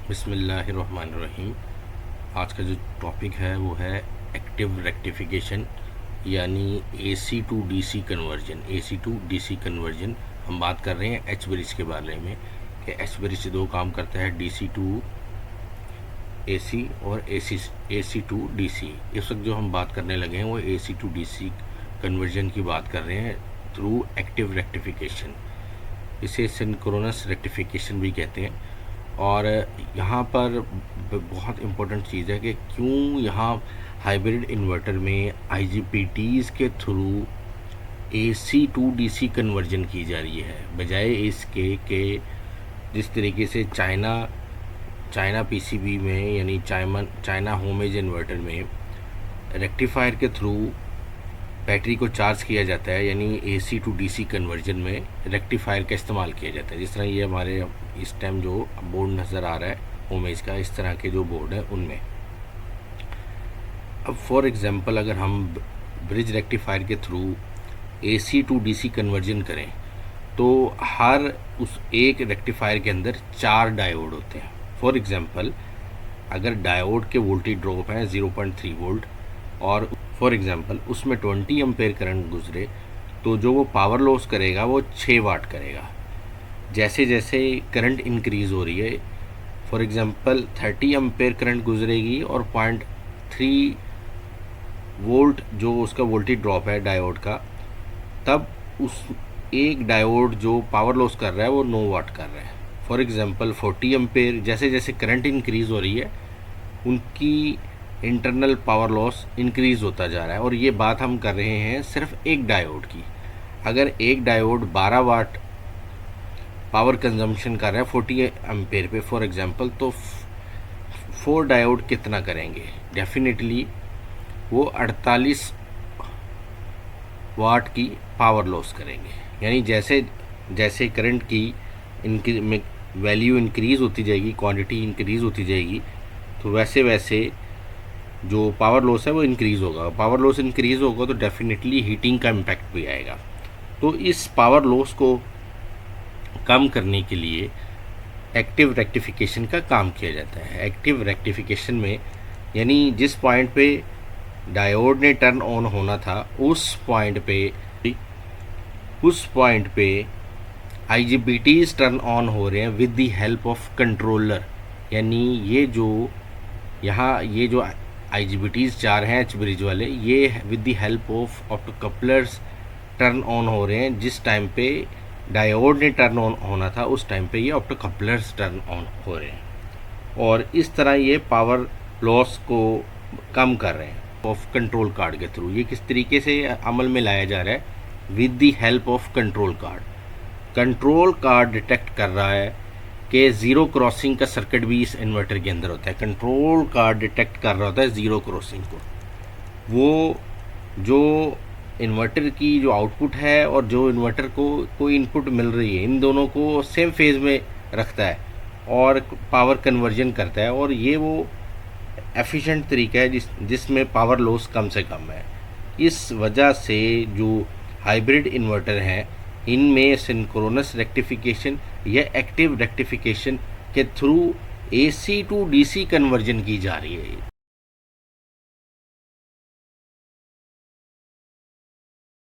बिस्मिल्लाहिर्रहमानिर्रहीम। आज का जो टॉपिक है वो है एक्टिव रेक्टिफिकेशन यानी AC to DC conversion. AC to DC conversion हम बात कर रहे हैं एच ब्रिज के बारे में कि एच ब्रिज दो काम करता है, डीसी टू एसी और एसी टू डीसी। इस वक्त जो हम बात करने लगे हैं वो एसी टू डीसी कन्वर्जन की बात कर रहे हैं थ्रू एक्टिव रेक्टिफिकेशन। इसे सिंक्रोनस रेक्टिफिकेशन भी कहते हैं। और यहाँ पर बहुत इम्पोर्टेंट चीज़ है कि क्यों यहाँ हाइब्रिड इन्वर्टर में आईजीपीटीज़ के through AC to DC conversion की जा रही है, बजाय इसके कि जिस तरीके से चाइना पीसीबी में यानी चाइना होमेज इन्वर्टर में रेक्टिफायर के थ्रू बैटरी को चार्ज किया जाता है, यानी एसी टू डीसी कन्वर्जन में रेक्टिफायर का इस्तेमाल किया जाता है। जिस तरह ये हमारे इस टाइम जो बोर्ड नज़र आ रहा है होमेज का, इस तरह के जो बोर्ड है उनमें। अब फॉर एग्जांपल अगर हम ब्रिज रेक्टिफायर के through AC to DC conversion करें तो हर उस एक रेक्टिफायर के अंदर 4 डायोड होते हैं। फॉर एग्जांपल अगर डायोड के वोल्टेज ड्रॉप है 0.3 वोल्ट और फॉर एग्जांपल उसमें 20 एम्पेयर करंट गुजरे तो जो वो पावर लॉस करेगा वो 6 वाट करेगा। जैसे जैसे करंट इंक्रीज़ हो रही है, फॉर एग्जांपल 30 एम्पेयर करंट गुजरेगी और 0.3 वोल्ट जो उसका वोल्टेज ड्रॉप है डायोड का, तब उस एक डायोड जो पावर लॉस कर रहा है वो 9 वाट कर रहा है। फॉर एग्जांपल 40 एम्पेयर, जैसे जैसे करंट इंक्रीज़ हो रही है उनकी इंटरनल पावर लॉस इंक्रीज़ होता जा रहा है। और ये बात हम कर रहे हैं सिर्फ एक डायोड की। अगर एक डायोड 12 वाट पावर कंजम्पशन कर रहा है 40 एम्पेयर पे फॉर एग्जांपल, तो 4 डायोड कितना करेंगे? डेफिनेटली वो 48 वाट की पावर लॉस करेंगे। यानी जैसे जैसे करंट की वैल्यू इंक्रीज़ होती जाएगी, क्वांटिटी इंक्रीज़ होती जाएगी, तो वैसे वैसे जो पावर लॉस है वो इंक्रीज़ होगा। पावर लॉस इंक्रीज़ होगा तो डेफिनेटली हीटिंग का इम्पैक्ट भी आएगा। तो इस पावर लॉस को कम करने के लिए एक्टिव रेक्टिफिकेशन का काम किया जाता है। एक्टिव रेक्टिफिकेशन में यानी जिस पॉइंट पे डायोड ने टर्न ऑन होना था उस पॉइंट पे आईजीबीटीज टर्न ऑन हो रहे हैं with the help of controller. यानी ये जो आईजीबीटीज 4 हैं एच ब्रिज वाले, ये with the help of optocouplers turn on हो रहे हैं। जिस टाइम पे डायोड ने टर्न ऑन होना था उस टाइम पे ये ऑप्टोकपलर्स टर्न ऑन हो रहे हैं और इस तरह ये पावर लॉस को कम कर रहे हैं ऑफ कंट्रोल कार्ड के थ्रू। ये किस तरीके से अमल में लाया जा रहा है? With the help of control card. Control card detect कर रहा है कि ज़ीरो क्रॉसिंग का सर्किट भी इस इन्वर्टर के अंदर होता है। कंट्रोल कार्ड डिटेक्ट कर रहा होता है ज़ीरो क्रॉसिंग को। वो जो इन्वर्टर की जो आउटपुट है और जो इन्वर्टर को कोई इनपुट मिल रही है, इन दोनों को सेम फेज में रखता है और पावर कन्वर्जन करता है। और ये वो एफिशिएंट तरीका है जिसमें पावर लॉस कम से कम है। इस वजह से जो हाइब्रिड इन्वर्टर हैं इनमें सिंक्रोनस रेक्टिफिकेशन या एक्टिव रेक्टिफिकेशन के through AC to DC conversion की जा रही है।